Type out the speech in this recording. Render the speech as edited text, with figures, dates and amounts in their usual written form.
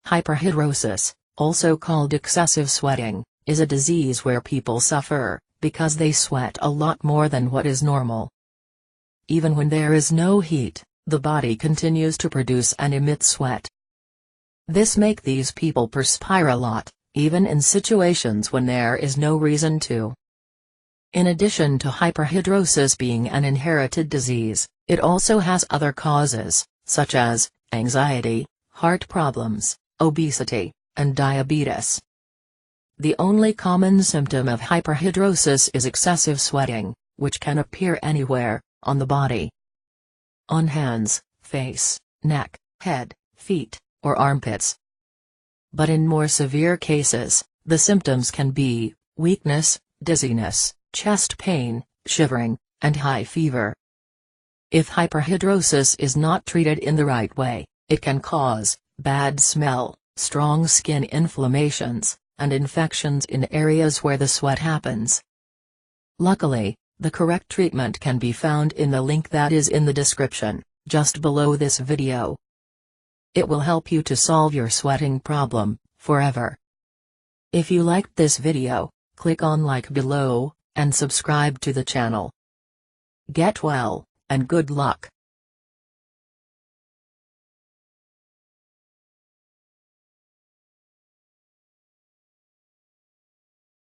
Hyperhidrosis, also called excessive sweating, is a disease where people suffer because they sweat a lot more than what is normal. Even when there is no heat, the body continues to produce and emit sweat. This makes these people perspire a lot, even in situations when there is no reason to. In addition to hyperhidrosis being an inherited disease, it also has other causes, such as anxiety, heart problems, obesity, and diabetes. The only common symptom of hyperhidrosis is excessive sweating, which can appear anywhere on the body. On hands, face, neck, head, feet, or armpits. But in more severe cases, the symptoms can be weakness, dizziness, chest pain, shivering, and high fever. If hyperhidrosis is not treated in the right way, it can cause bad smell, strong skin inflammations, and infections in areas where the sweat happens. Luckily, the correct treatment can be found in the link that is in the description, just below this video. It will help you to solve your sweating problem, forever. If you liked this video, click on like below, and subscribe to the channel. Get well, and good luck.